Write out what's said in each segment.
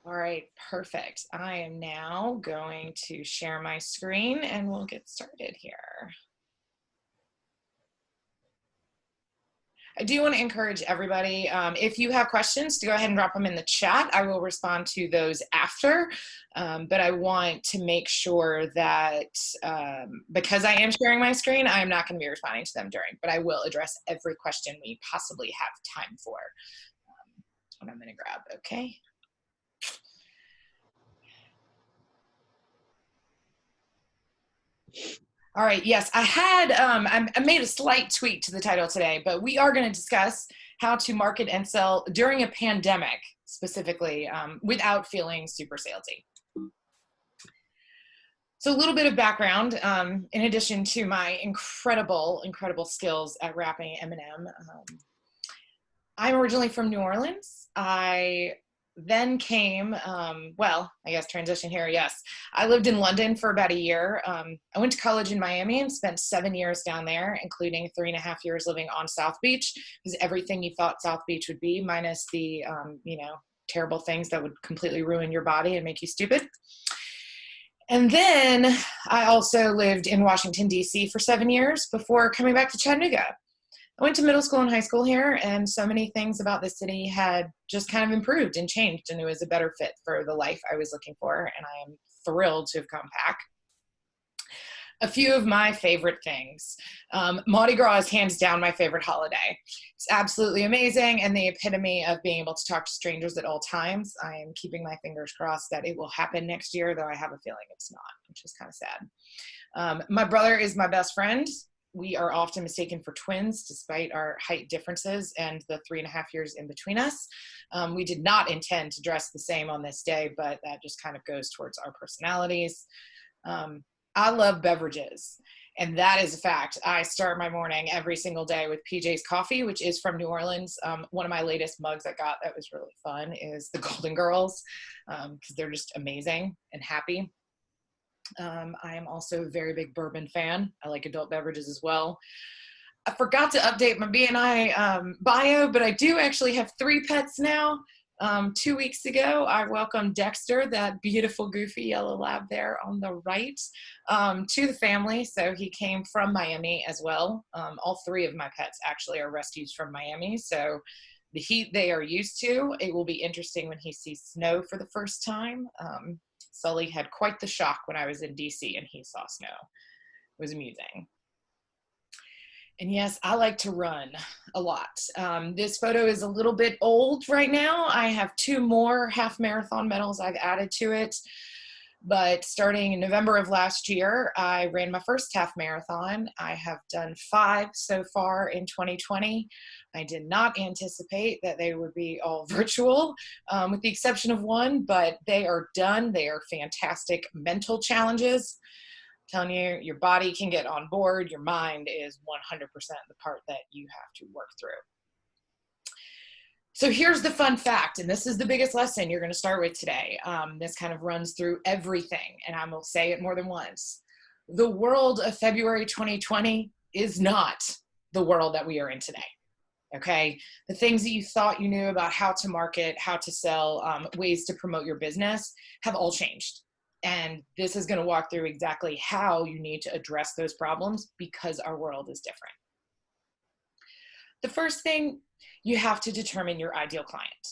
All right, perfect. I am now going to share my screen and we'll get started here. I do want to encourage everybody, if you have questions, to go ahead and drop them in the chat. I will respond to those after, but I want to make sure that because I am sharing my screen, I am not going to be responding to them during, but I will address every question we possibly have time for. What I'm going to grab, okay? All right, yes, I made a slight tweak to the title today, but we are going to discuss how to market and sell during a pandemic, specifically, without feeling super salesy. So a little bit of background, in addition to my incredible skills at rapping Eminem. I'm originally from New Orleans. I then came, well, I guess transition here, yes. I lived in London for about a year. I went to college in Miami and spent 7 years down there, including 3.5 years living on South Beach. It was everything you thought South Beach would be, minus the, terrible things that would completely ruin your body and make you stupid. And then I also lived in Washington, D.C. for 7 years before coming back to Chattanooga. I went to middle school and high school here, and so many things about the city had just kind of improved and changed, and it was a better fit for the life I was looking for, and I am thrilled to have come back. A few of my favorite things. Mardi Gras is hands down my favorite holiday. It's absolutely amazing and the epitome of being able to talk to strangers at all times. I am keeping my fingers crossed that it will happen next year, though I have a feeling it's not, which is kind of sad. My brother is my best friend. We are often mistaken for twins despite our height differences and the 3.5 years in between us. We did not intend to dress the same on this day, but that just kind of goes towards our personalities. I love beverages, and that is a fact. I start my morning every single day with PJ's Coffee, which is from New Orleans. One of my latest mugs I got that was really fun is the Golden Girls, because they're just amazing and happy. I am also a very big bourbon fan. I like adult beverages as well. I forgot to update my BNI bio, but I do actually have 3 pets now. 2 weeks ago, I welcomed Dexter, that beautiful, goofy yellow lab there on the right, to the family. So he came from Miami as well. All 3 of my pets actually are rescues from Miami. So the heat they are used to, it will be interesting when he sees snow for the first time. Sully had quite the shock when I was in DC and he saw snow. It was amusing. And yes, I like to run a lot. This photo is a little bit old right now. I have 2 more half marathon medals I've added to it. But starting in November of last year, I ran my first half marathon. I have done 5 so far in 2020. I did not anticipate that they would be all virtual, with the exception of 1, but they are done. They are fantastic mental challenges. I'm telling you, your body can get on board. Your mind is 100% the part that you have to work through. So here's the fun fact, and this is the biggest lesson you're going to start with today. This kind of runs through everything, and I will say it more than once. The world of February 2020 is not the world that we are in today, okay? The things that you thought you knew about how to market, how to sell, ways to promote your business have all changed. And this is going to walk through exactly how you need to address those problems because our world is different. The first thing, you have to determine your ideal client.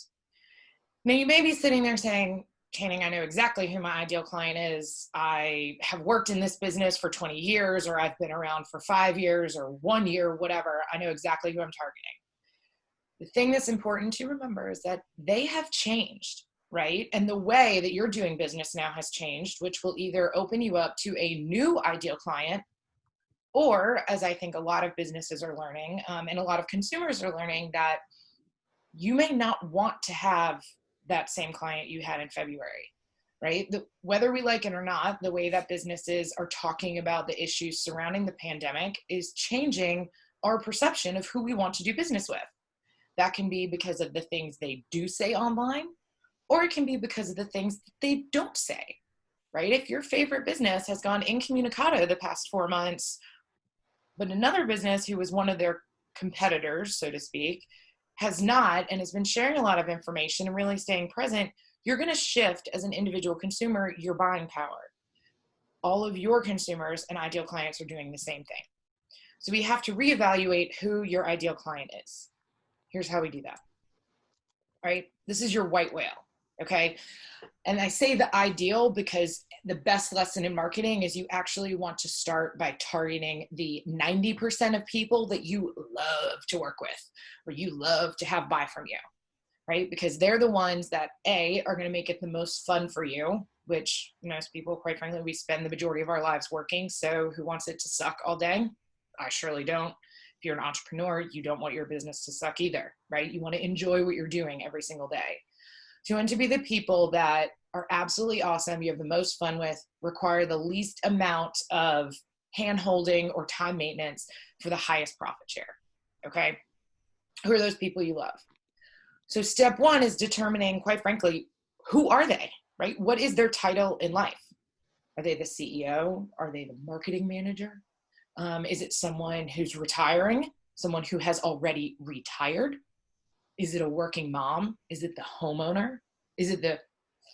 Now, you may be sitting there saying, Channing, I know exactly who my ideal client is. I have worked in this business for 20 years, or I've been around for 5 years or 1 year, whatever. I know exactly who I'm targeting. The thing that's important to remember is that they have changed, right? And the way that you're doing business now has changed, which will either open you up to a new ideal client, or, as I think a lot of businesses are learning, and a lot of consumers are learning, that you may not want to have that same client you had in February, right? Whether we like it or not, the way that businesses are talking about the issues surrounding the pandemic is changing our perception of who we want to do business with. That can be because of the things they do say online, or it can be because of the things that they don't say, right? If your favorite business has gone incommunicado the past 4 months, but another business who was one of their competitors, so to speak, has not and has been sharing a lot of information and really staying present, you're going to shift as an individual consumer your buying power. All of your consumers and ideal clients are doing the same thing. So we have to reevaluate who your ideal client is. Here's how we do that. Right? This is your white whale. Okay. And I say the ideal because the best lesson in marketing is you actually want to start by targeting the 90% of people that you love to work with, or you love to have buy from you, right? Because they're the ones that are going to make it the most fun for you, which most people, quite frankly, we spend the majority of our lives working. So who wants it to suck all day? I surely don't. If you're an entrepreneur, you don't want your business to suck either, right? You want to enjoy what you're doing every single day. So you want to be the people that are absolutely awesome, you have the most fun with, require the least amount of hand-holding or time maintenance for the highest profit share, okay? Who are those people you love? So step one is determining, quite frankly, who are they, right? What is their title in life? Are they the CEO? Are they the marketing manager? Is it someone who's retiring? Someone who has already retired? Is it a working mom? Is it the homeowner? Is it the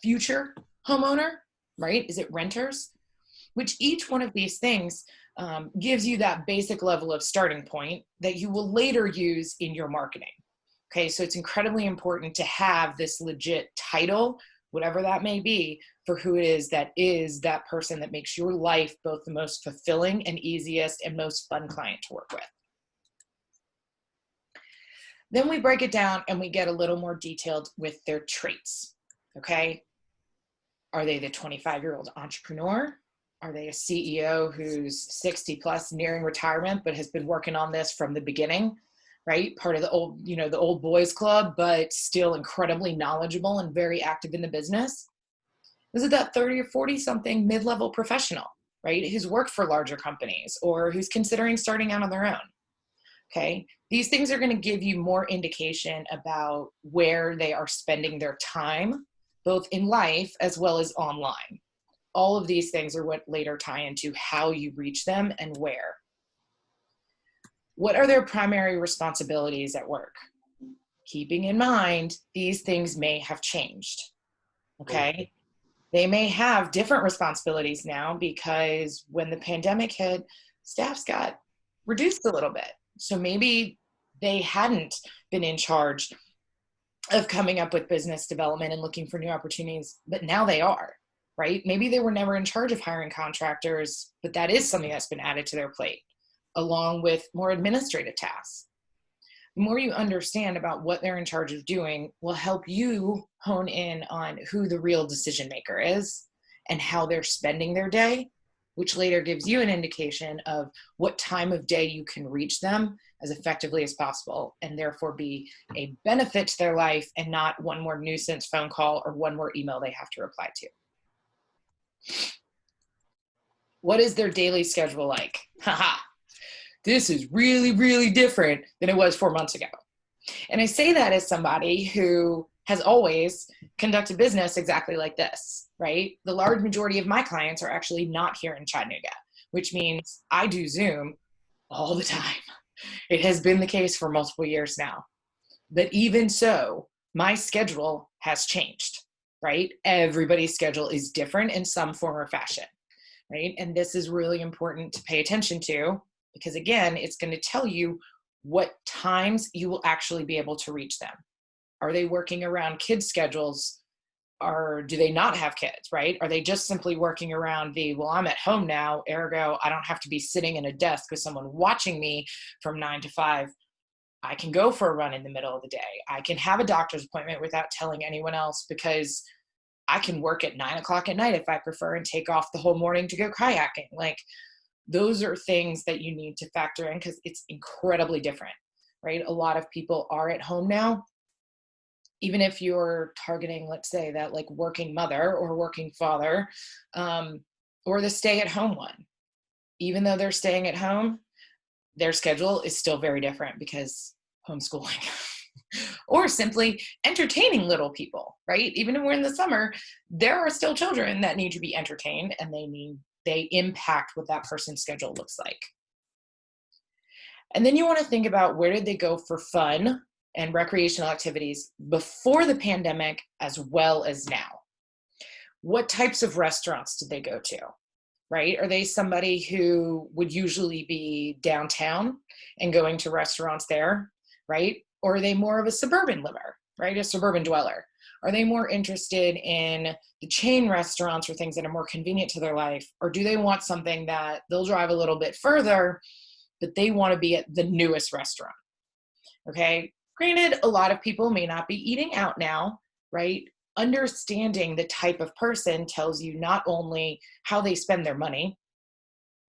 future homeowner, right? Is it renters? Which each one of these things gives you that basic level of starting point that you will later use in your marketing. Okay, so it's incredibly important to have this legit title, whatever that may be, for who it is that person that makes your life both the most fulfilling and easiest and most fun client to work with. Then we break it down and we get a little more detailed with their traits, okay? Are they the 25-year-old entrepreneur? Are they a CEO who's 60 plus, nearing retirement, but has been working on this from the beginning, right? Part of the old, the old boys club, but still incredibly knowledgeable and very active in the business? Is it that 30 or 40 something mid-level professional, right? Who's worked for larger companies or who's considering starting out on their own? Okay, these things are going to give you more indication about where they are spending their time, both in life as well as online. All of these things are what later tie into how you reach them and where. What are their primary responsibilities at work? Keeping in mind, these things may have changed. Okay, they may have different responsibilities now because when the pandemic hit, staff's got reduced a little bit. So maybe they hadn't been in charge of coming up with business development and looking for new opportunities, but now they are, right? Maybe they were never in charge of hiring contractors, but that is something that's been added to their plate, along with more administrative tasks. The more you understand about what they're in charge of doing will help you hone in on who the real decision maker is and how they're spending their day, which later gives you an indication of what time of day you can reach them as effectively as possible and therefore be a benefit to their life and not one more nuisance phone call or one more email they have to reply to. What is their daily schedule like? Haha, this is really, really different than it was 4 months ago. And I say that as somebody who has always conducted business exactly like this, right? The large majority of my clients are actually not here in Chattanooga, which means I do Zoom all the time. It has been the case for multiple years now. But even so, my schedule has changed, right? Everybody's schedule is different in some form or fashion, right? And this is really important to pay attention to because, again, it's going to tell you what times you will actually be able to reach them. Are they working around kids' schedules? Or do they not have kids, right? Are they just simply working around well, I'm at home now, ergo, I don't have to be sitting in a desk with someone watching me from 9 to 5. I can go for a run in the middle of the day. I can have a doctor's appointment without telling anyone else because I can work at 9 o'clock at night if I prefer and take off the whole morning to go kayaking. Like, those are things that you need to factor in because it's incredibly different, right? A lot of people are at home now. Even if you're targeting, let's say, that like working mother or working father, or the stay-at-home one, even though they're staying at home, their schedule is still very different because homeschooling or simply entertaining little people, right? Even when we're in the summer, there are still children that need to be entertained and they impact what that person's schedule looks like. And then you want to think about where did they go for fun and recreational activities before the pandemic as well as now. What types of restaurants did they go to? Right? Are they somebody who would usually be downtown and going to restaurants there, right? Or are they more of a suburban liver, right? A suburban dweller? Are they more interested in the chain restaurants or things that are more convenient to their life? Or do they want something that they'll drive a little bit further, but they want to be at the newest restaurant? Okay. Granted, a lot of people may not be eating out now, right? Understanding the type of person tells you not only how they spend their money,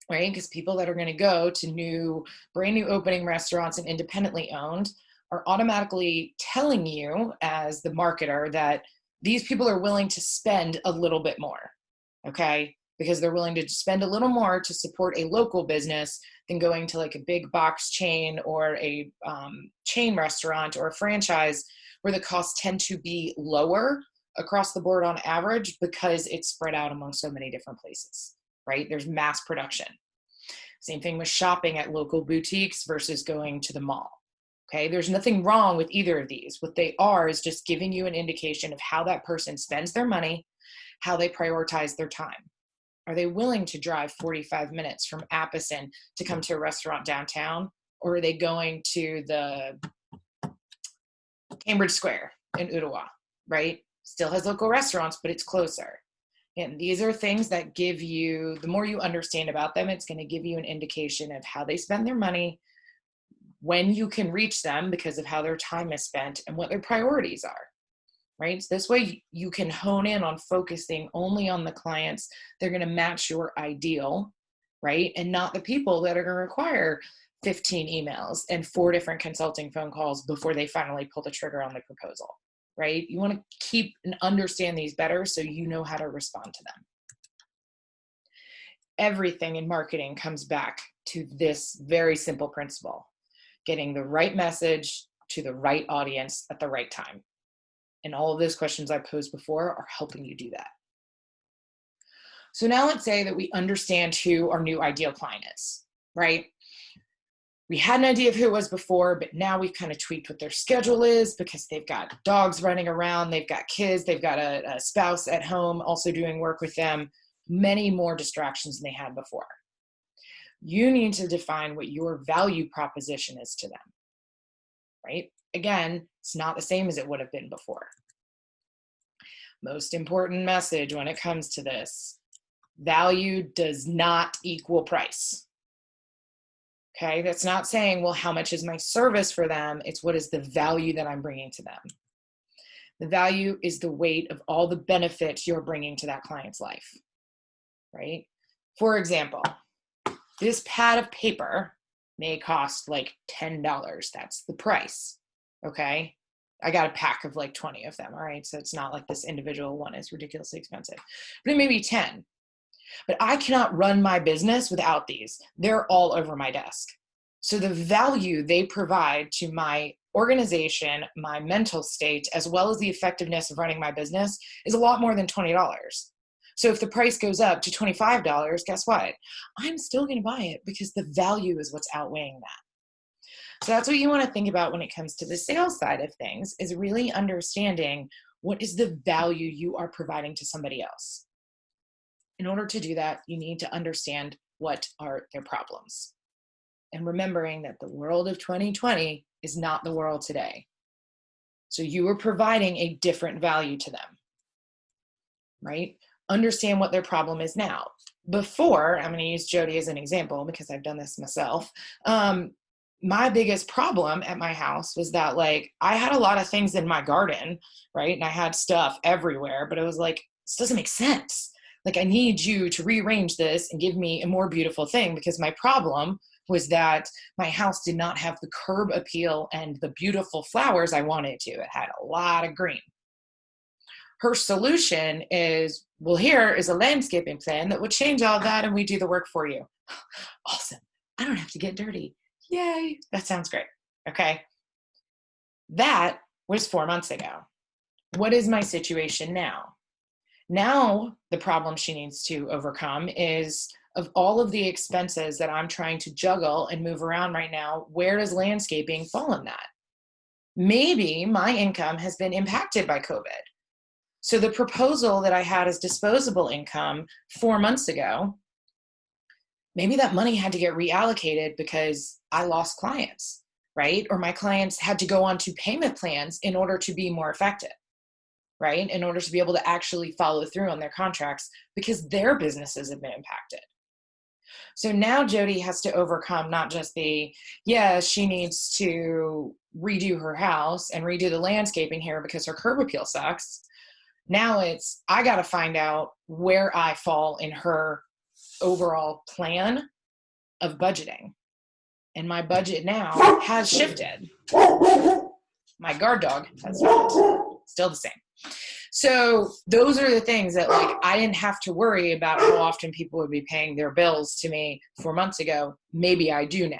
right? Because people that are going to go to brand new opening restaurants and independently owned are automatically telling you as the marketer that these people are willing to spend a little bit more, okay? Because they're willing to spend a little more to support a local business than going to like a big box chain or a chain restaurant or a franchise where the costs tend to be lower across the board on average because it's spread out among so many different places, right? There's mass production. Same thing with shopping at local boutiques versus going to the mall. Okay, there's nothing wrong with either of these. What they are is just giving you an indication of how that person spends their money, how they prioritize their time. Are they willing to drive 45 minutes from Appleton to come to a restaurant downtown? Or are they going to the Cambridge Square in Ottawa, right? Still has local restaurants, but it's closer. And these are things that give you, the more you understand about them, it's going to give you an indication of how they spend their money, when you can reach them because of how their time is spent, and what their priorities are, right? So this way you can hone in on focusing only on the clients that are going to match your ideal, right? And not the people that are going to require 15 emails and 4 different consulting phone calls before they finally pull the trigger on the proposal, right? You want to keep and understand these better so you know how to respond to them. Everything in marketing comes back to this very simple principle: getting the right message to the right audience at the right time. And all of those questions I posed before are helping you do that. So now let's say that we understand who our new ideal client is, right? We had an idea of who it was before, but now we've kind of tweaked what their schedule is because they've got dogs running around, they've got kids, they've got a spouse at home also doing work with them, many more distractions than they had before. You need to define what your value proposition is to them, right? Again, it's not the same as it would have been before. Most important message when it comes to this: value does not equal price. Okay, that's not saying, well, how much is my service for them? It's what is the value that I'm bringing to them. The value is the weight of all the benefits you're bringing to that client's life, right? For example, this pad of paper may cost like $10. That's the price, okay? I got a pack of like 20 of them, all right? So it's not like this individual one is ridiculously expensive, but it may be 10. But I cannot run my business without these. They're all over my desk. So the value they provide to my organization, my mental state, as well as the effectiveness of running my business is a lot more than $20. So if the price goes up to $25, guess what? I'm still going to buy it because the value is what's outweighing that. So that's what you want to think about when it comes to the sales side of things, is really understanding what is the value you are providing to somebody else. In order to do that, you need to understand what are their problems. And remembering that the world of 2020 is not the world today. So you are providing a different value to them, right? Understand what their problem is now. Before, I'm going to use Jody as an example because I've done this myself. My biggest problem at my house was that, like, I had a lot of things in my garden, right? And I had stuff everywhere, but it was like, this doesn't make sense. Like, I need you to rearrange this and give me a more beautiful thing, because my problem was that my house did not have the curb appeal and the beautiful flowers I wanted to. It had a lot of green. Her solution is, well, here is a landscaping plan that would change all that and we do the work for you. Awesome. I don't have to get dirty. Yay. That sounds great. Okay. That was 4 months ago. What is my situation now? Now, the problem she needs to overcome is, of all of the expenses that I'm trying to juggle and move around right now, where does landscaping fall in that? Maybe my income has been impacted by COVID. So the proposal that I had as disposable income 4 months ago, maybe that money had to get reallocated because I lost clients, right? Or my clients had to go on to payment plans in order to be more effective, right? In order to be able to actually follow through on their contracts because their businesses have been impacted. So now Jody has to overcome not just she needs to redo her house and redo the landscaping here because her curb appeal sucks. Now I got to find out where I fall in her overall plan of budgeting. And my budget now has shifted. My guard dog has shifted. Still the same. So those are the things that I didn't have to worry about how often people would be paying their bills to me 4 months ago. Maybe I do now,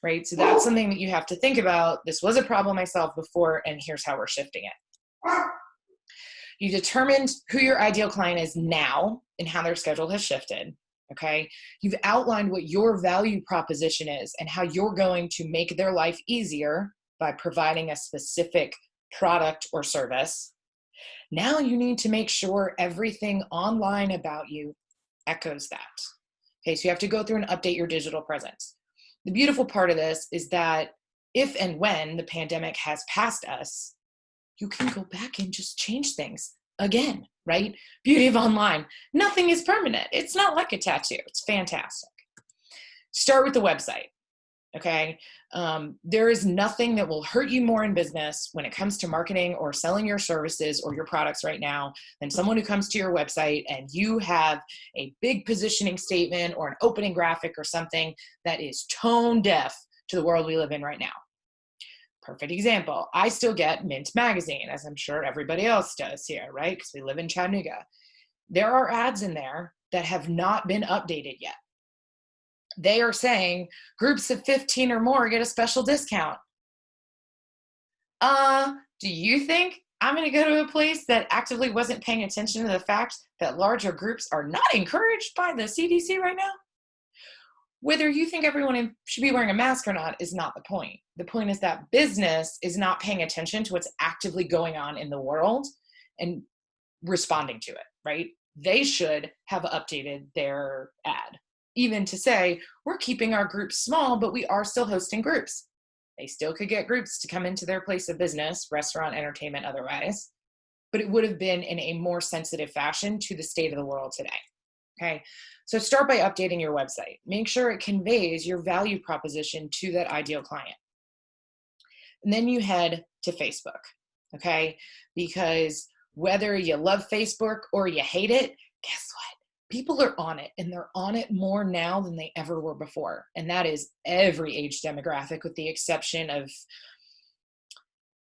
right? So that's something that you have to think about. This was a problem I solved before, and here's how we're shifting it. You determined who your ideal client is now and how their schedule has shifted, okay? You've outlined what your value proposition is and how you're going to make their life easier by providing a specific product or service. Now you need to make sure everything online about you echoes that. Okay, so you have to go through and update your digital presence. The beautiful part of this is that if and when the pandemic has passed us, you can go back and just change things again, right? Beauty of online. Nothing is permanent. It's not like a tattoo. It's fantastic. Start with the website. Okay. There is nothing that will hurt you more in business when it comes to marketing or selling your services or your products right now than someone who comes to your website and you have a big positioning statement or an opening graphic or something that is tone deaf to the world we live in right now. Perfect example. I still get Mint magazine, as I'm sure everybody else does here, right? Because we live in Chattanooga. There are ads in there that have not been updated yet. They are saying groups of 15 or more get a special discount. Do you think I'm going to go to a place that actively wasn't paying attention to the fact that larger groups are not encouraged by the CDC right now? Whether you think everyone should be wearing a mask or not is not the point. The point is that business is not paying attention to what's actively going on in the world and responding to it, right? They should have updated their ad. Even to say, we're keeping our groups small, but we are still hosting groups. They still could get groups to come into their place of business, restaurant, entertainment, otherwise, but it would have been in a more sensitive fashion to the state of the world today. Okay, so start by updating your website. Make sure it conveys your value proposition to that ideal client. And then you head to Facebook, okay? Because whether you love Facebook or you hate it, guess what? People are on it, and they're on it more now than they ever were before. And that is every age demographic with the exception of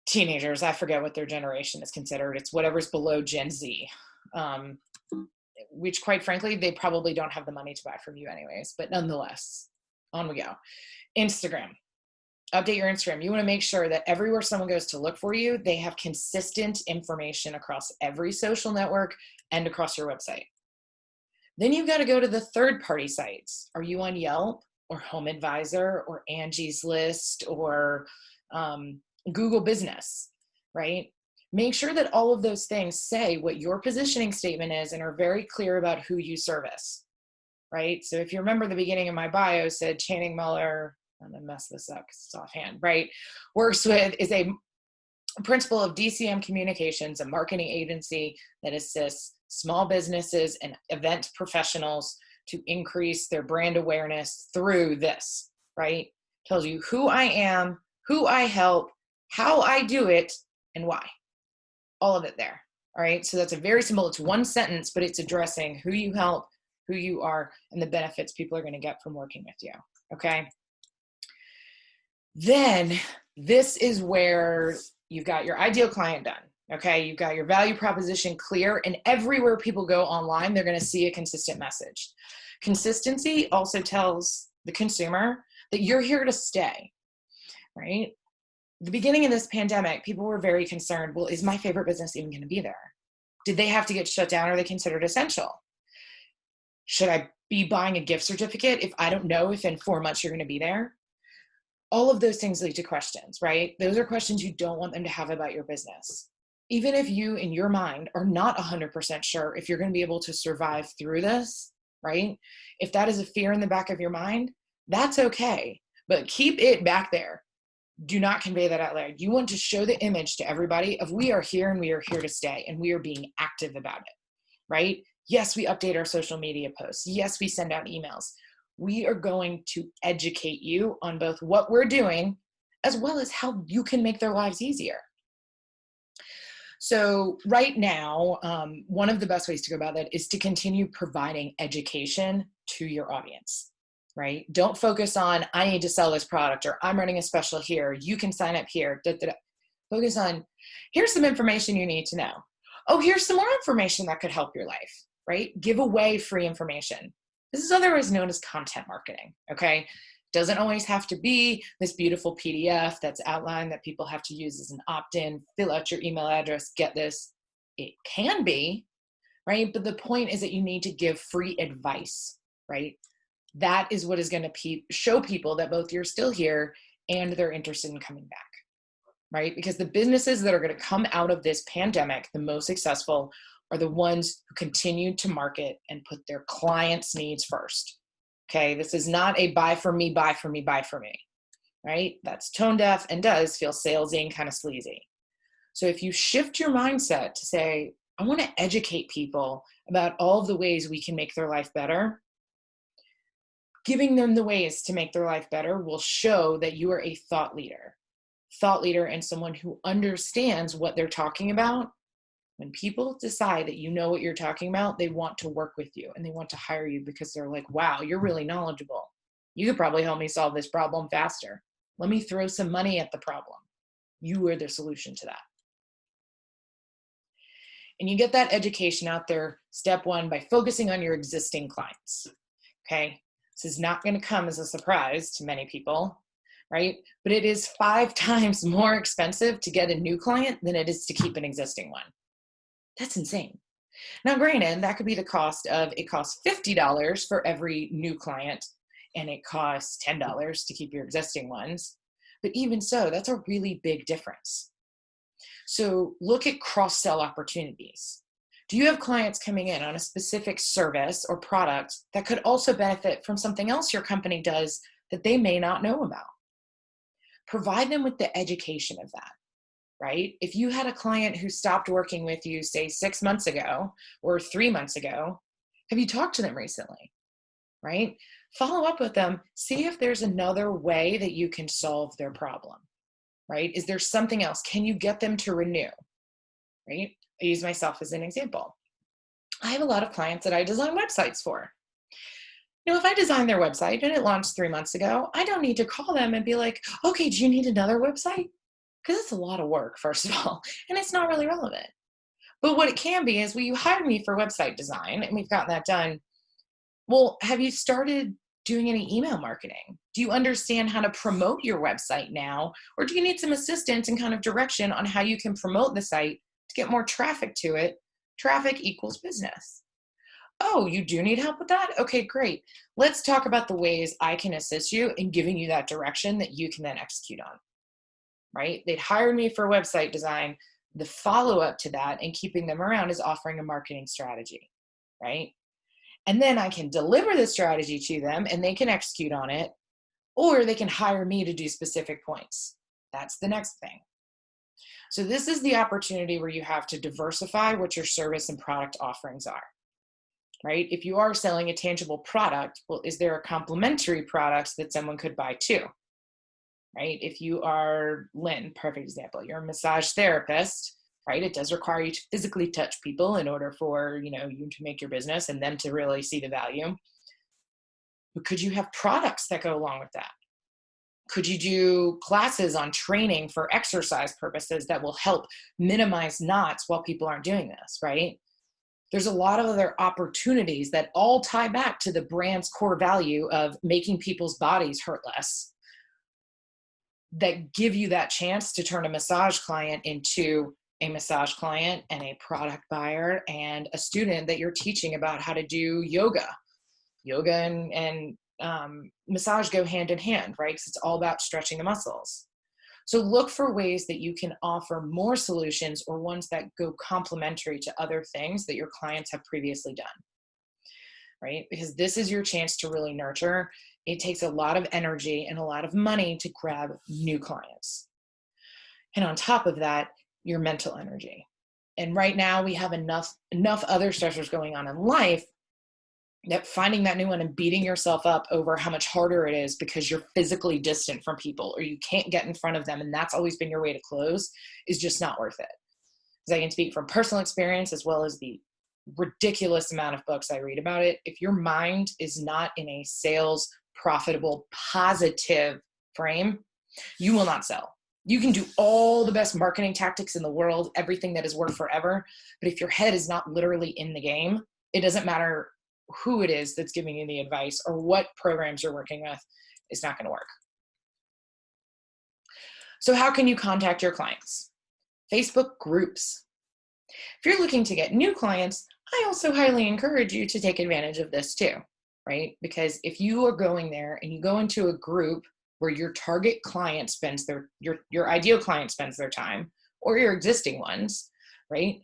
teenagers. I forget what their generation is considered. It's whatever's below Gen Z, which quite frankly, they probably don't have the money to buy from you anyways. But nonetheless, on we go. Instagram. Update your Instagram. You want to make sure that everywhere someone goes to look for you, they have consistent information across every social network and across your website. Then you've got to go to the third-party sites. Are you on Yelp or Home Advisor or Angie's List or Google Business, right? Make sure that all of those things say what your positioning statement is and are very clear about who you service, right? So if you remember the beginning of my bio said Channing Muller, I'm going to mess this up because it's offhand, right? Is a principal of DCM Communications, a marketing agency that assists small businesses and event professionals to increase their brand awareness through this, right? Tells you who I am, who I help, how I do it, and why. All of it there, all right? So that's a very simple, it's one sentence, but it's addressing who you help, who you are, and the benefits people are going to get from working with you, okay? Then this is where you've got your ideal client done. Okay, you've got your value proposition clear, and everywhere people go online, they're going to see a consistent message. Consistency also tells the consumer that you're here to stay, right? The beginning of this pandemic, people were very concerned, well, is my favorite business even going to be there? Did they have to get shut down? Are they considered essential? Should I be buying a gift certificate if I don't know if in 4 months you're going to be there? All of those things lead to questions, right? Those are questions you don't want them to have about your business. Even if you, in your mind, are not 100% sure if you're going to be able to survive through this, right? If that is a fear in the back of your mind, that's okay, but keep it back there. Do not convey that out loud. You want to show the image to everybody of we are here and we are here to stay and we are being active about it, right? Yes, we update our social media posts. Yes, we send out emails. We are going to educate you on both what we're doing as well as how you can make their lives easier. So right now, one of the best ways to go about that is to continue providing education to your audience, right? Don't focus on, I need to sell this product, or I'm running a special here, you can sign up here. Da, da, da. Focus on, here's some information you need to know. Oh, here's some more information that could help your life, right? Give away free information. This is otherwise known as content marketing, okay? Doesn't always have to be this beautiful PDF that's outlined that people have to use as an opt-in, fill out your email address, get this. It can be, right? But the point is that you need to give free advice, right? That is what is going to show people that both you're still here and they're interested in coming back, right? Because the businesses that are going to come out of this pandemic, the most successful, are the ones who continue to market and put their clients' needs first. Okay, this is not a buy for me, buy for me, buy for me, right? That's tone deaf and does feel salesy and kind of sleazy. So if you shift your mindset to say, I want to educate people about all of the ways we can make their life better, giving them the ways to make their life better will show that you are a thought leader and someone who understands what they're talking about. When people decide that you know what you're talking about, they want to work with you and they want to hire you because they're like, wow, you're really knowledgeable. You could probably help me solve this problem faster. Let me throw some money at the problem. You are the solution to that. And you get that education out there, step one, by focusing on your existing clients. Okay. This is not going to come as a surprise to many people, right? But it is 5 times more expensive to get a new client than it is to keep an existing one. That's insane. Now, granted, that could be the cost of, it costs $50 for every new client, and it costs $10 to keep your existing ones. But even so, that's a really big difference. So look at cross-sell opportunities. Do you have clients coming in on a specific service or product that could also benefit from something else your company does that they may not know about? Provide them with the education of that. Right? If you had a client who stopped working with you, say 6 months ago or 3 months ago, have you talked to them recently? Right? Follow up with them. See if there's another way that you can solve their problem. Right? Is there something else? Can you get them to renew? Right? I use myself as an example. I have a lot of clients that I design websites for. If I design their website and it launched 3 months ago, I don't need to call them and be like, okay, do you need another website? Because it's a lot of work, first of all, and it's not really relevant. But what it can be is, well, you hired me for website design and we've gotten that done. Well, have you started doing any email marketing? Do you understand how to promote your website now? Or do you need some assistance and kind of direction on how you can promote the site to get more traffic to it? Traffic equals business. Oh, you do need help with that? Okay, great. Let's talk about the ways I can assist you in giving you that direction that you can then execute on. Right? They'd hired me for website design. The follow-up to that and keeping them around is offering a marketing strategy, right? And then I can deliver the strategy to them and they can execute on it, or they can hire me to do specific points. That's the next thing. So this is the opportunity where you have to diversify what your service and product offerings are, right? If you are selling a tangible product, well, is there a complementary product that someone could buy too? Right? If you are Lynn, perfect example, you're a massage therapist, right? It does require you to physically touch people in order for, you to make your business and them to really see the value. But could you have products that go along with that? Could you do classes on training for exercise purposes that will help minimize knots while people aren't doing this, right? There's a lot of other opportunities that all tie back to the brand's core value of making people's bodies hurt less, that give you that chance to turn a massage client into a massage client and a product buyer and a student that you're teaching about how to do yoga and massage go hand in hand, right? Because it's all about stretching the muscles. So look for ways that you can offer more solutions or ones that go complementary to other things that your clients have previously done, right? Because this is your chance to really nurture. It takes a lot of energy and a lot of money to grab new clients. And on top of that, your mental energy. And right now we have enough other stressors going on in life that finding that new one and beating yourself up over how much harder it is because you're physically distant from people or you can't get in front of them and that's always been your way to close is just not worth it. Because I can speak from personal experience as well as the ridiculous amount of books I read about it. If your mind is not in a sales, profitable, positive frame, you will not sell. You can do all the best marketing tactics in the world, everything that has worked forever. But if your head is not literally in the game, it doesn't matter who it is that's giving you the advice or what programs you're working with, it's not going to work. So how can you contact your clients? Facebook groups. If you're looking to get new clients, I also highly encourage you to take advantage of this too, right? Because if you are going there and you go into a group where your target client spends your ideal client spends their time, or your existing ones, right?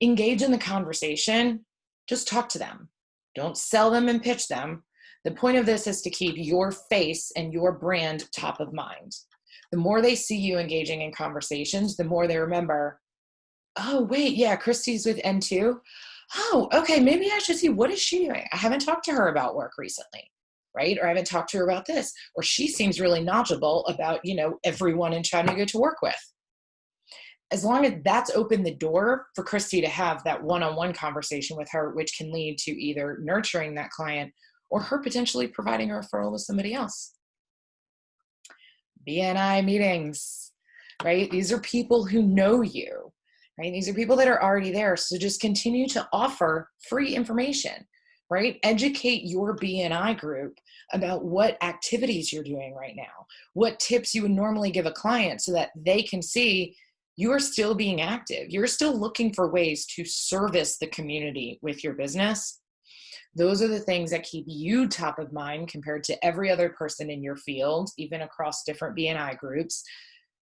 Engage in the conversation, just talk to them. Don't sell them and pitch them. The point of this is to keep your face and your brand top of mind. The more they see you engaging in conversations, the more they remember, oh, wait, yeah, Christy's with N2. Oh, okay, maybe I should see, what is she doing? I haven't talked to her about work recently, right? Or I haven't talked to her about this. Or she seems really knowledgeable about, everyone in Chattanooga to work with. As long as that's opened the door for Christy to have that one-on-one conversation with her, which can lead to either nurturing that client or her potentially providing a referral to somebody else. BNI meetings, right? These are people who know you, right? These are people that are already there. So just continue to offer free information, right? Educate your BNI group about what activities you're doing right now, what tips you would normally give a client so that they can see you are still being active. You're still looking for ways to service the community with your business. Those are the things that keep you top of mind compared to every other person in your field, even across different BNI groups.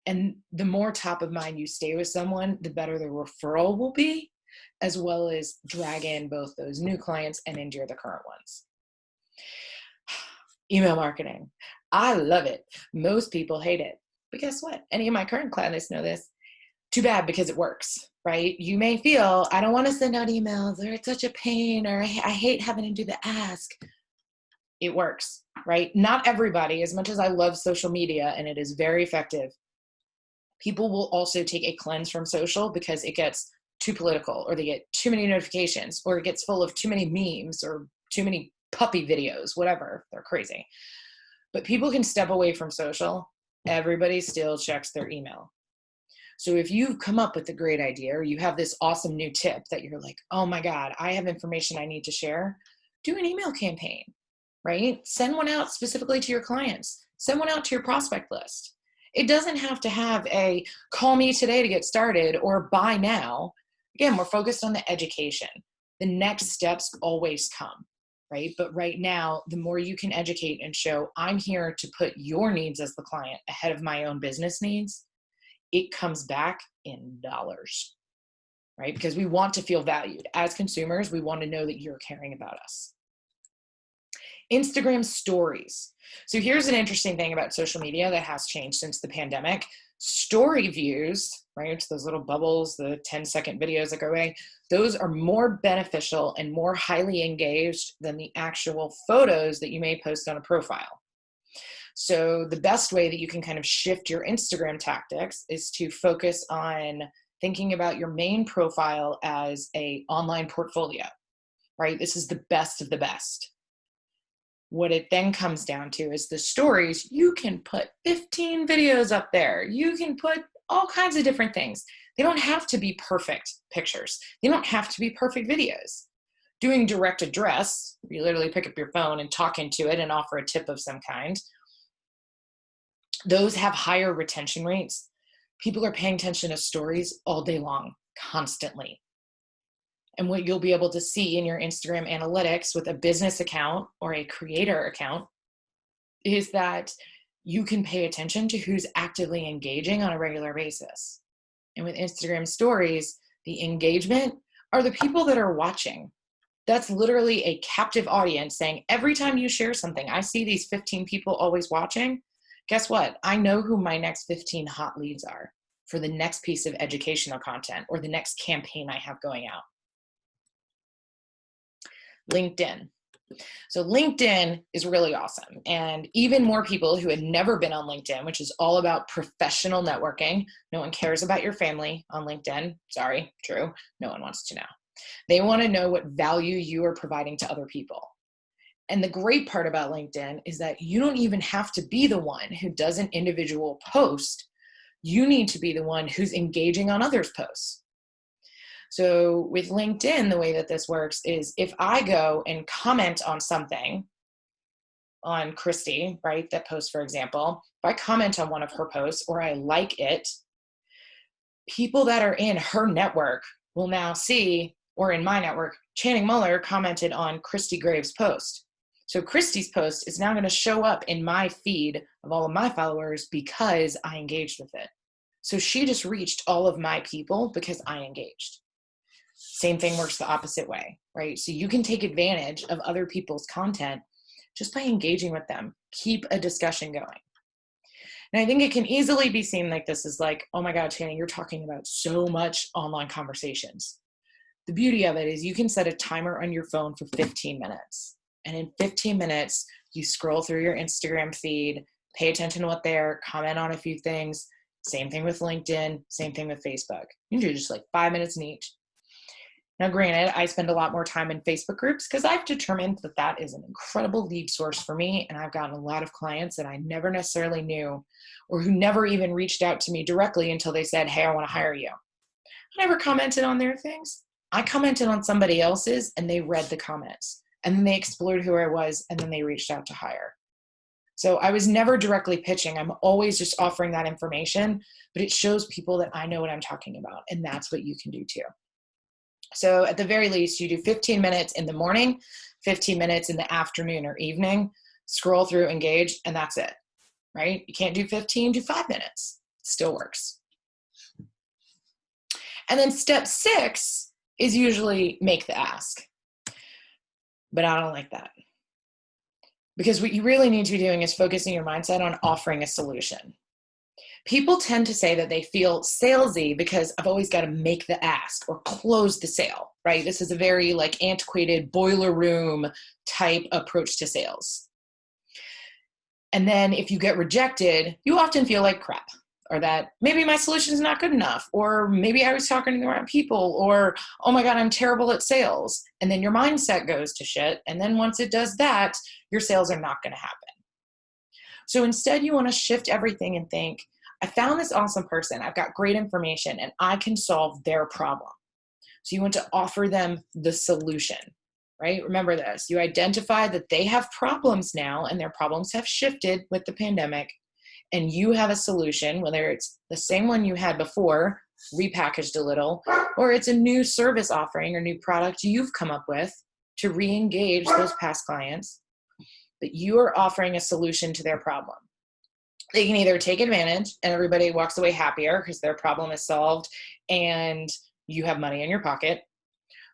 And the more top of mind you stay with someone, the better the referral will be, as well as drag in both those new clients and endure the current ones. Email marketing. I love it. Most people hate it. But guess what? Any of my current clients know this. Too bad, because it works, right? You may feel, I don't want to send out emails, or it's such a pain, or I hate having to do the ask. It works, right? Not everybody, as much as I love social media and it is very effective, people will also take a cleanse from social because it gets too political, or they get too many notifications, or it gets full of too many memes or too many puppy videos, whatever. They're crazy. But people can step away from social. Everybody still checks their email. So if you've come up with a great idea, or you have this awesome new tip that you're like, oh my God, I have information I need to share, do an email campaign, right? Send one out specifically to your clients. Send one out to your prospect list. It doesn't have to have a call me today to get started or buy now. Again, we're focused on the education. The next steps always come, right? But right now, the more you can educate and show I'm here to put your needs as the client ahead of my own business needs, it comes back in dollars, right? Because we want to feel valued. As consumers, we want to know that you're caring about us. Instagram stories. So here's an interesting thing about social media that has changed since the pandemic. Story views, right? It's those little bubbles, the 10-second videos that go away. Those are more beneficial and more highly engaged than the actual photos that you may post on a profile. So the best way that you can kind of shift your Instagram tactics is to focus on thinking about your main profile as an online portfolio, right? This is the best of the best. What it then comes down to is the stories. You can put 15 videos up there. You can put all kinds of different things. They don't have to be perfect pictures. They don't have to be perfect videos. Doing direct address, you literally pick up your phone and talk into it and offer a tip of some kind. Those have higher retention rates. People are paying attention to stories all day long, constantly. And what you'll be able to see in your Instagram analytics with a business account or a creator account, is that you can pay attention to who's actively engaging on a regular basis. And with Instagram stories, the engagement are the people that are watching. That's literally a captive audience saying, every time you share something, I see these 15 people always watching. Guess what? I know who my next 15 hot leads are for the next piece of educational content or the next campaign I have going out. LinkedIn. So LinkedIn is really awesome. And even more people who had never been on LinkedIn, which is all about professional networking. No one cares about your family on LinkedIn. Sorry, true. No one wants to know. They want to know what value you are providing to other people. And the great part about LinkedIn is that you don't even have to be the one who does an individual post. You need to be the one who's engaging on others' posts. So with LinkedIn, the way that this works is if I go and comment on something on Christy, right, that post, for example, if I comment on one of her posts or I like it, people that are in her network will now see, or in my network, Channing Muller commented on Christy Graves' post. So Christy's post is now going to show up in my feed of all of my followers because I engaged with it. So she just reached all of my people because I engaged. Same thing works the opposite way, right? So you can take advantage of other people's content just by engaging with them. Keep a discussion going. And I think it can easily be seen like this is like, oh my God, Channing, you're talking about so much online conversations. The beauty of it is you can set a timer on your phone for 15 minutes. And in 15 minutes, you scroll through your Instagram feed, pay attention to what they're, comment on a few things. Same thing with LinkedIn, same thing with Facebook. You can do just like 5 minutes in each. Now, granted, I spend a lot more time in Facebook groups because I've determined that that is an incredible lead source for me. And I've gotten a lot of clients that I never necessarily knew or who never even reached out to me directly until they said, hey, I want to hire you. I never commented on their things. I commented on somebody else's and they read the comments and then they explored who I was and then they reached out to hire. So I was never directly pitching. I'm always just offering that information, but it shows people that I know what I'm talking about. And that's what you can do too. So at the very least, you do 15 minutes in the morning, 15 minutes in the afternoon or evening, scroll through, engage, and that's it, right? You can't do 15, do 5 minutes. Still works. And then step 6 is usually make the ask. But I don't like that. Because what you really need to be doing is focusing your mindset on offering a solution. People tend to say that they feel salesy because I've always got to make the ask or close the sale, right? This is a very like antiquated boiler room type approach to sales. And then if you get rejected, you often feel like crap, or that maybe my solution is not good enough, or maybe I was talking to the wrong people, or, oh my God, I'm terrible at sales. And then your mindset goes to shit. And then once it does that, your sales are not going to happen. So instead, you want to shift everything and think, I found this awesome person. I've got great information and I can solve their problem. So you want to offer them the solution, right? Remember this, you identify that they have problems now and their problems have shifted with the pandemic and you have a solution, whether it's the same one you had before, repackaged a little, or it's a new service offering or new product you've come up with to re-engage those past clients, but you are offering a solution to their problem. They can either take advantage and everybody walks away happier because their problem is solved and you have money in your pocket,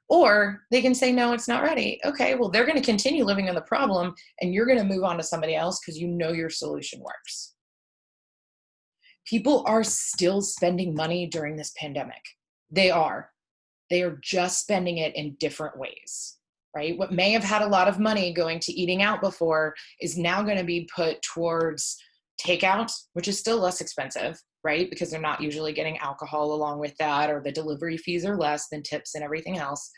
or they can say, no, it's not ready. Okay, well, they're going to continue living on the problem and you're going to move on to somebody else because you know your solution works. People are still spending money during this pandemic. They are just spending it in different ways, right? What may have had a lot of money going to eating out before is now going to be put towards takeout, which is still less expensive, right? Because they're not usually getting alcohol along with that, or the delivery fees are less than tips and everything else.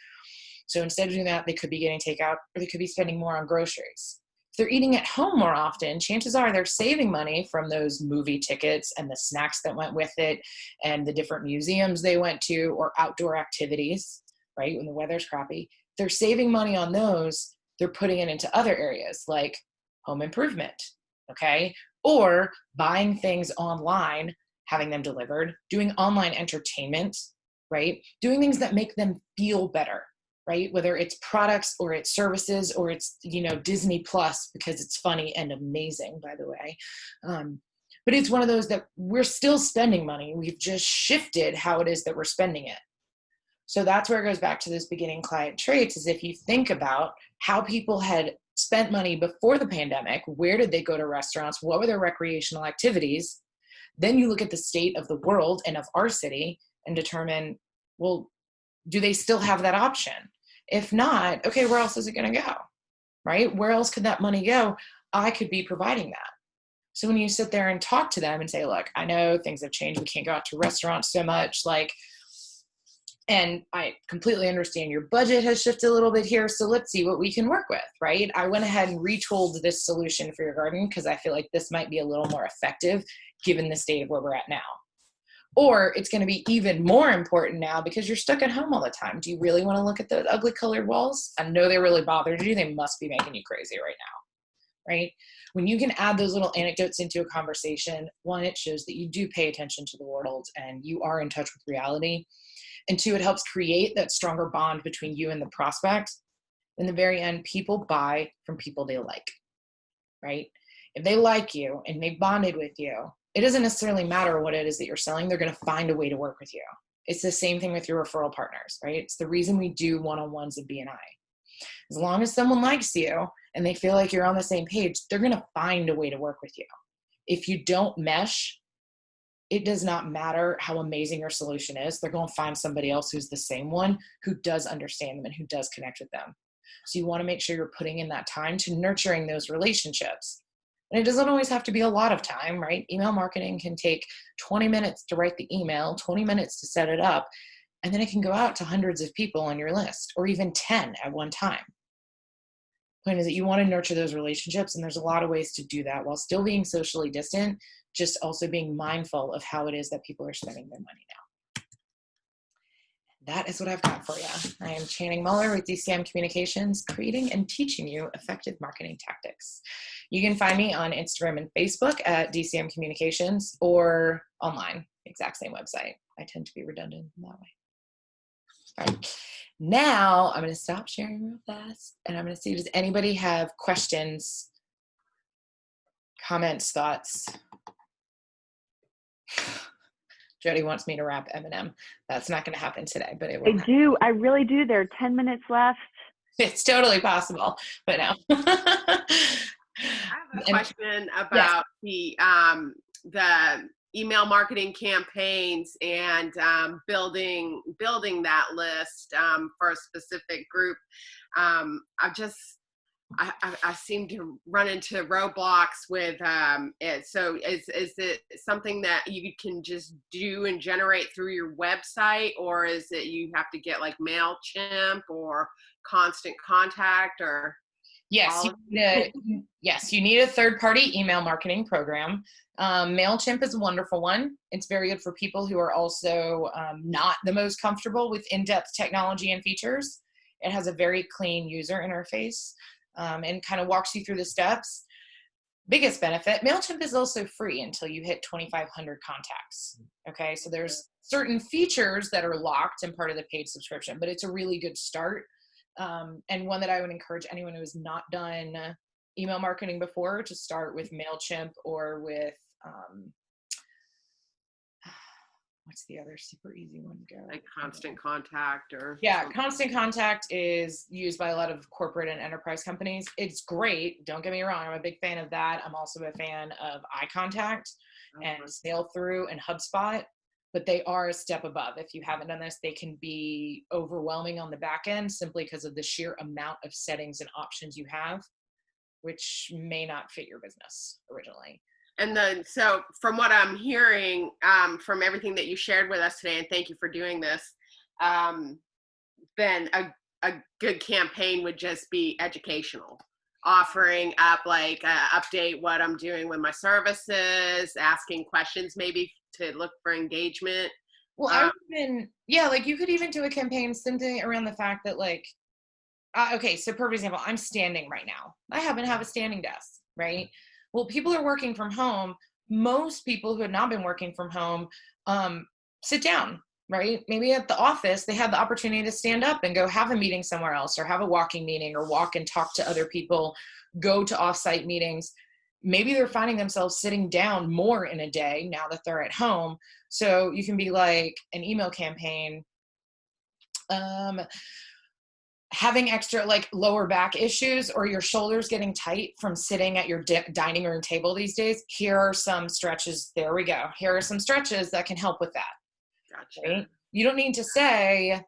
So instead of doing that, they could be getting takeout or they could be spending more on groceries. If they're eating at home more often, chances are they're saving money from those movie tickets and the snacks that went with it and the different museums they went to or outdoor activities, right? When the weather's crappy, if they're saving money on those, they're putting it into other areas like home improvement, okay? Or buying things online, having them delivered, doing online entertainment, right? Doing things that make them feel better. right? Whether it's products or it's services or it's, Disney Plus, because it's funny and amazing, by the way. But it's one of those that we're still spending money. We've just shifted how it is that we're spending it. So that's where it goes back to those beginning client traits, is if you think about how people had spent money before the pandemic, where did they go to restaurants? What were their recreational activities? Then you look at the state of the world and of our city and determine, well, do they still have that option? If not, okay, where else is it going to go? Right? Where else could that money go? I could be providing that. So when you sit there and talk to them and say, look, I know things have changed. We can't go out to restaurants so much. And I completely understand your budget has shifted a little bit here. So let's see what we can work with, right? I went ahead and retooled this solution for your garden because I feel like this might be a little more effective given the state of where we're at now. Or it's going to be even more important now because you're stuck at home all the time. Do you really want to look at the ugly colored walls? I know they really bothered you. They must be making you crazy right now, right? When you can add those little anecdotes into a conversation, one, it shows that you do pay attention to the world and you are in touch with reality. And two, it helps create that stronger bond between you and the prospect. In the very end, people buy from people they like, right? If they like you and they bonded with you, it doesn't necessarily matter what it is that you're selling. They're going to find a way to work with you. It's the same thing with your referral partners, right? It's the reason we do one-on-ones at BNI. As long as someone likes you and they feel like you're on the same page, they're going to find a way to work with you. If you don't mesh, it does not matter how amazing your solution is. They're going to find somebody else who's the same one, who does understand them and who does connect with them. So you want to make sure you're putting in that time to nurturing those relationships. And it doesn't always have to be a lot of time, right? Email marketing can take 20 minutes to write the email, 20 minutes to set it up, and then it can go out to hundreds of people on your list, or even 10 at one time. Point is that you want to nurture those relationships, and there's a lot of ways to do that while still being socially distant, just also being mindful of how it is that people are spending their money now. That is what I've got for you. I am Channing Muller with DCM Communications, creating and teaching you effective marketing tactics. You can find me on Instagram and Facebook at DCM Communications, or online, exact same website. I tend to be redundant in that way. All right. Now I'm going to stop sharing real fast and I'm going to see, does anybody have questions, comments, thoughts? Jody wants me to wrap M&M. That's not going to happen today, but it will. I do. I really do. There are 10 minutes left. It's totally possible, but no. I have a question about the email marketing campaigns and building that list for a specific group. I seem to run into roadblocks with it. So is it something that you can just do and generate through your website, or is it you have to get like MailChimp or Constant Contact or? Yes, you need a third-party email marketing program. MailChimp is a wonderful one. It's very good for people who are also not the most comfortable with in-depth technology and features. It has a very clean user interface and kind of walks you through the steps. Biggest benefit, MailChimp is also free until you hit 2,500 contacts. Okay, so there's certain features that are locked and part of the paid subscription, but it's a really good start. And one that I would encourage anyone who has not done email marketing before to start with MailChimp or with, what's the other super easy one to go? Like Constant Contact or? Yeah, something. Constant Contact is used by a lot of corporate and enterprise companies. It's great. Don't get me wrong. I'm a big fan of that. I'm also a fan of iContact and Sailthrough and HubSpot. But they are a step above. If you haven't done this, they can be overwhelming on the back end simply because of the sheer amount of settings and options you have, which may not fit your business originally. And then, so from what I'm hearing, from everything that you shared with us today, and thank you for doing this, then a good campaign would just be educational, offering up like update what I'm doing with my services, asking questions maybe to look for engagement. Well, I would even, like you could even do a campaign simply around the fact that like, okay, so perfect example, I'm standing right now. I happen to have a standing desk, right? Well, people are working from home. Most people who have not been working from home sit down. right? Maybe at the office, they had the opportunity to stand up and go have a meeting somewhere else, or have a walking meeting, or walk and talk to other people, go to offsite meetings. Maybe they're finding themselves sitting down more in a day now that they're at home. So you can be like an email campaign, having extra like lower back issues, or your shoulders getting tight from sitting at your dining room table these days. Here are some stretches. There we go. Here are some stretches that can help with that. Gotcha. Right? You don't need to say,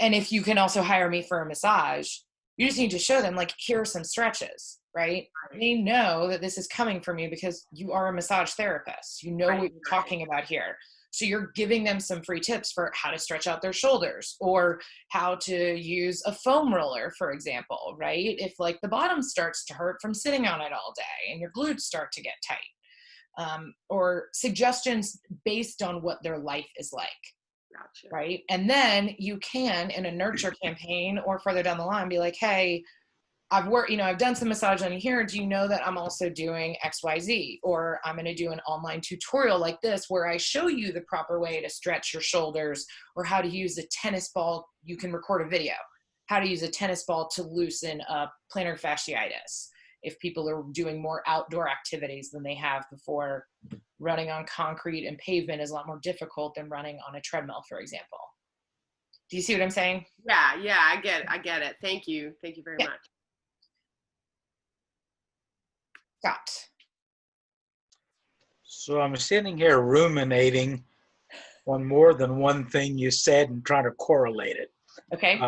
and if you can also hire me for a massage, you just need to show them like, here are some stretches, right? They know that this is coming from you because you are a massage therapist. You know what you're talking about here. So you're giving them some free tips for how to stretch out their shoulders, or how to use a foam roller, for example, right? If like the bottom starts to hurt from sitting on it all day and your glutes start to get tight, or suggestions based on what their life is like. Gotcha. Right. And then you can, in a nurture campaign or further down the line, be like, hey, I've done some massage on here. Do you know that I'm also doing XYZ? Or I'm going to do an online tutorial like this where I show you the proper way to stretch your shoulders, or how to use a tennis ball. You can record a video, how to use a tennis ball to loosen up plantar fasciitis. If people are doing more outdoor activities than they have before, running on concrete and pavement is a lot more difficult than running on a treadmill, for example. Do you see what I'm saying? Yeah, I get it. Thank you very much. Scott. So I'm sitting here ruminating on more than one thing you said and trying to correlate it. Okay.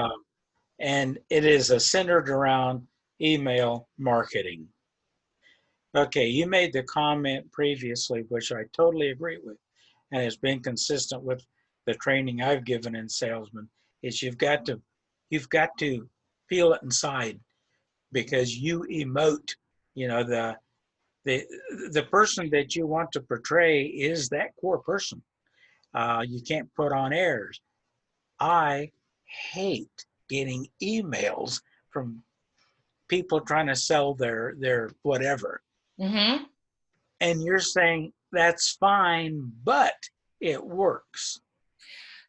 And it is centered around email marketing. Okay, you made the comment previously, which I totally agree with, and has been consistent with the training I've given in salesmen, is you've got to feel it inside, because you emote. You know, the person that you want to portray is that core person. You can't put on airs. I hate getting emails from people trying to sell their whatever. Mm-hmm. And you're saying that's fine, but it works.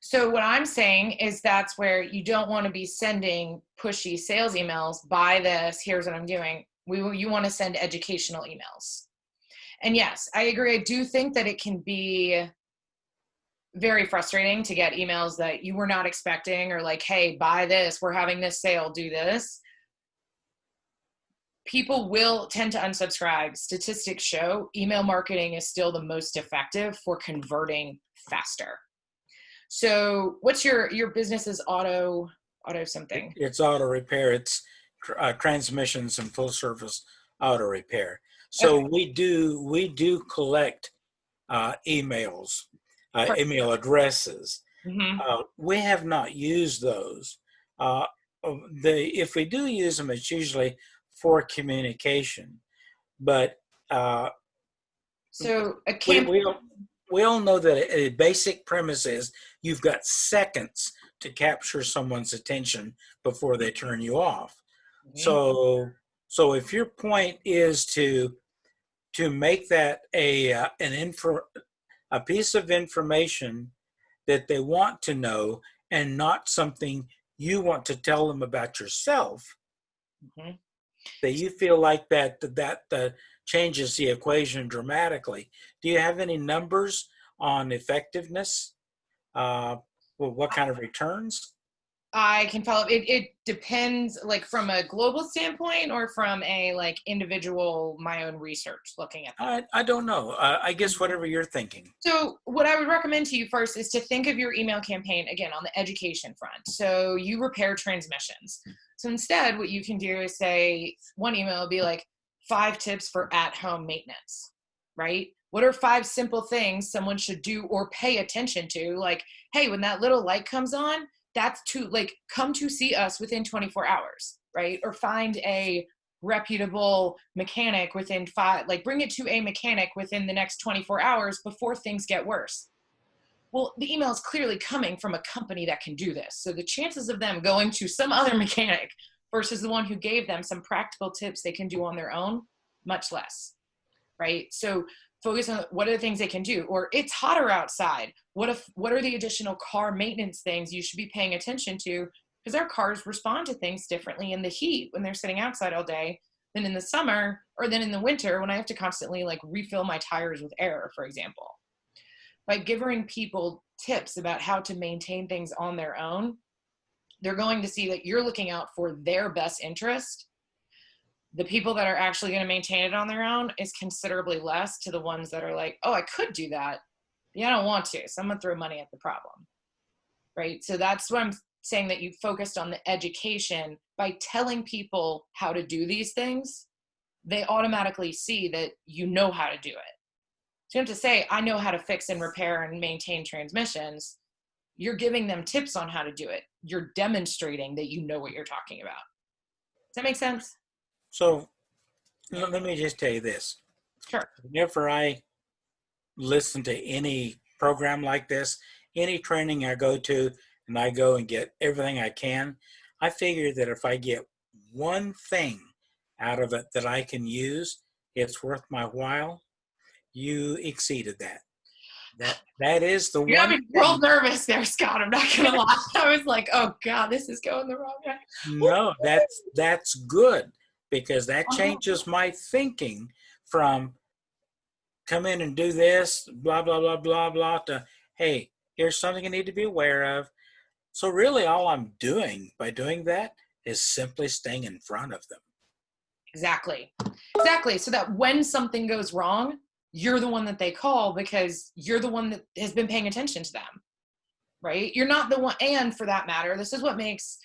So what I'm saying is that's where you don't want to be sending pushy sales emails. Buy this. Here's what I'm doing. You want to send educational emails. And yes, I agree. I do think that it can be very frustrating to get emails that you were not expecting, or like, hey, buy this. We're having this sale. Do this. People will tend to unsubscribe. Statistics show email marketing is still the most effective for converting faster. So what's your business's auto something? It's auto repair. It's transmissions and full service auto repair. So Okay. we do collect emails, email addresses. Mm-hmm. We have not used those. If we do use them, it's usually for communication. But So a we all know that a basic premise is you've got seconds to capture someone's attention before they turn you off. Mm-hmm. So if your point is to make that a piece of information that they want to know, and not something you want to tell them about yourself, Mm-hmm. that you feel like that changes the equation dramatically. Do you have any numbers on effectiveness? What kind of returns? I can follow. It depends, like from a global standpoint or from a like individual, my own research looking at that. I don't know. I guess whatever you're thinking. So what I would recommend to you first is to think of your email campaign, again, on the education front. So you repair transmissions. So instead, what you can do is say, one email will be like 5 tips for at-home maintenance, right? What are 5 simple things someone should do or pay attention to? Like, hey, when that little light comes on, that's to like, come to see us within 24 hours, right? Or find a reputable mechanic within 5, like bring it to a mechanic within the next 24 hours before things get worse. Well, the email is clearly coming from a company that can do this. So the chances of them going to some other mechanic versus the one who gave them some practical tips they can do on their own, much less, right? So focus on what are the things they can do, or it's hotter outside. What are the additional car maintenance things you should be paying attention to? Because our cars respond to things differently in the heat when they're sitting outside all day than in the summer, or then in the winter when I have to constantly like refill my tires with air, for example. By giving people tips about how to maintain things on their own, they're going to see that you're looking out for their best interest. The people that are actually going to maintain it on their own is considerably less to the ones that are like, oh, I could do that. Yeah, I don't want to. So I'm going to throw money at the problem. Right? So that's what I'm saying, that you focused on the education. By telling people how to do these things, they automatically see that you know how to do it. So you have to say, I know how to fix and repair and maintain transmissions. You're giving them tips on how to do it. You're demonstrating that you know what you're talking about. Does that make sense? So let me just tell you this. Sure. Whenever I listen to any program like this, any training I go to, and I go and get everything I can, I figure that if I get one thing out of it that I can use, it's worth my while. You exceeded that. That is the You got one me real thing. nervous there, Scott. I'm not gonna lie. I was like, oh God, this is going the wrong way. No, that's good, because that changes my thinking from come in and do this, blah, blah, blah, blah, blah, to, hey, here's something I need to be aware of. So really all I'm doing by doing that is simply staying in front of them. Exactly. So that when something goes wrong, you're the one that they call because you're the one that has been paying attention to them, right? You're not the one. And for that matter, this is what makes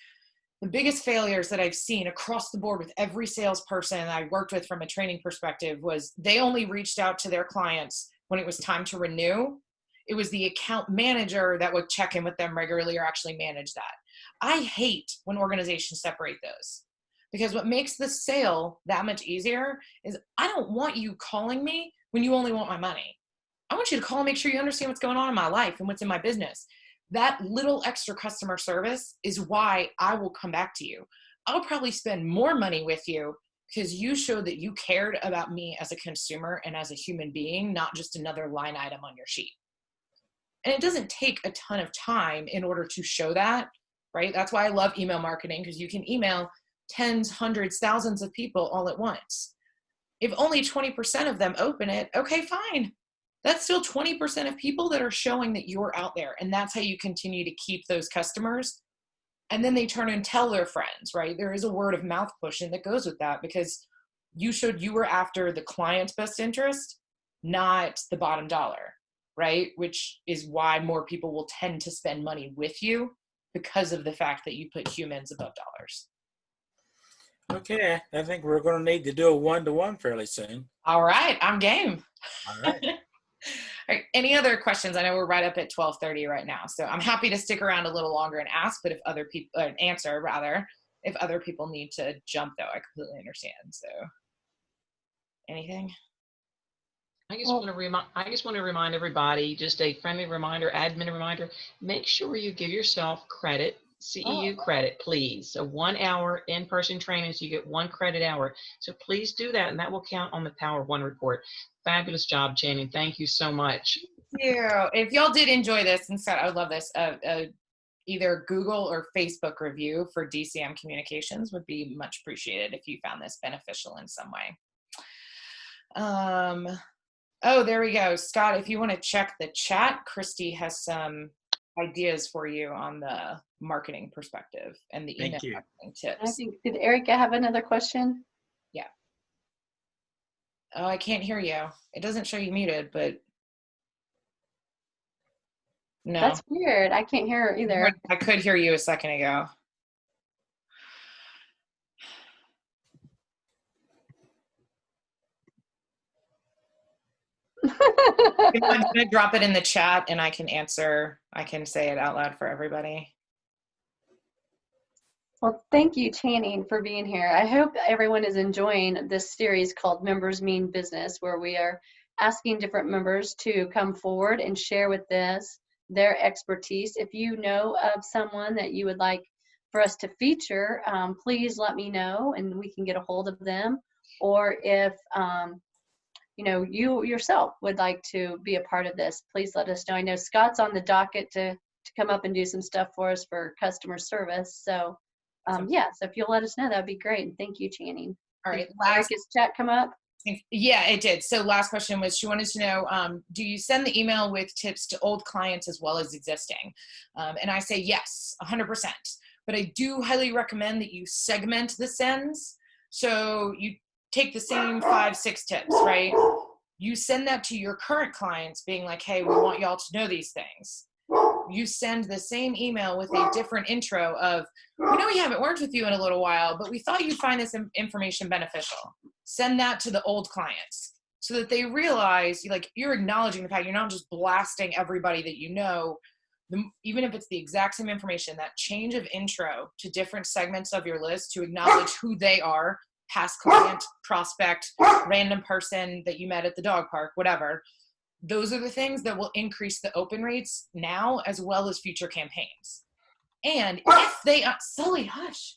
the biggest failures that I've seen across the board with every salesperson I worked with from a training perspective was they only reached out to their clients when it was time to renew. It was the account manager that would check in with them regularly or actually manage that. I hate when organizations separate those, because what makes the sale that much easier is I don't want you calling me when you only want my money. I want you to call and make sure you understand what's going on in my life and what's in my business. That little extra customer service is why I will come back to you. I'll probably spend more money with you because you showed that you cared about me as a consumer and as a human being, not just another line item on your sheet. And it doesn't take a ton of time in order to show that, right? That's why I love email marketing, because you can email tens, hundreds, thousands of people all at once. If only 20% of them open it, okay, fine. That's still 20% of people that are showing that you're out there. And that's how you continue to keep those customers. And then they turn and tell their friends, right? There is a word of mouth push that goes with that, because you showed you were after the client's best interest, not the bottom dollar, right? Which is why more people will tend to spend money with you, because of the fact that you put humans above dollars. Okay, I think we're going to need to do a one-to-one fairly soon. All right, I'm game. All right. All right, any other questions? I know we're right up at 12:30 right now, so I'm happy to stick around a little longer and ask, but if other people, answer rather, if other people need to jump though, I completely understand. So anything? I just want to remind everybody, just a friendly reminder, admin reminder, make sure you give yourself credit, CEU credit, please. So 1 hour in-person training, so you get 1 credit hour. So please do that, and that will count on the Power of One report. Fabulous job, Channing. Thank you so much. Thank you. If y'all did enjoy this, and Scott, I would love this, either Google or Facebook review for DCM Communications would be much appreciated if you found this beneficial in some way. Oh, there we go. Scott, if you want to check the chat, Christy has some ideas for you on the marketing perspective and the email marketing tips. I think, did Erica have another question? Yeah. Oh, I can't hear you. It doesn't show you muted, but no. That's weird. I can't hear her either. I could hear you a second ago. I'm going to drop it in the chat and I can answer. I can say it out loud for everybody. Well, thank you, Channing, for being here. I hope everyone is enjoying this series called Members Mean Business, where we are asking different members to come forward and share with us their expertise. If you know of someone that you would like for us to feature, please let me know and we can get a hold of them. Or if you know, you yourself would like to be a part of this, please let us know. I know Scott's on the docket to come up and do some stuff for us for customer service. So yeah, so if you'll let us know, that'd be great. And thank you, Channing. All right. Erica's chat come up? Yeah, it did. So last question was, she wanted to know, do you send the email with tips to old clients as well as existing? And I say yes, 100%. But I do highly recommend that you segment the sends. So you take the same 5-6 tips, right? You send that to your current clients being like, hey, we want y'all to know these things. You send the same email with a different intro of, we know we haven't worked with you in a little while, but we thought you'd find this information beneficial. Send that to the old clients so that they realize, like, you're acknowledging the fact you're not just blasting everybody that you know, even if it's the exact same information, that change of intro to different segments of your list to acknowledge who they are, past client, prospect, random person that you met at the dog park, whatever. Those are the things that will increase the open rates now as well as future campaigns. And if they, Sully, hush.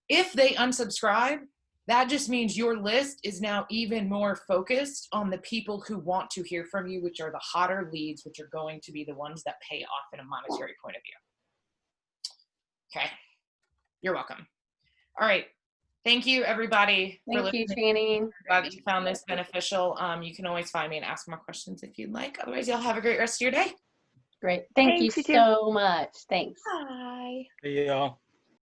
If they unsubscribe, that just means your list is now even more focused on the people who want to hear from you, which are the hotter leads, which are going to be the ones that pay off in a monetary point of view. Okay. You're welcome. All right. Thank you, everybody. Thank you, Channing. Glad that you found this beneficial. You can always find me and ask more questions if you'd like. Otherwise, y'all have a great rest of your day. Great. Thank you so much. Thanks. Bye. See y'all.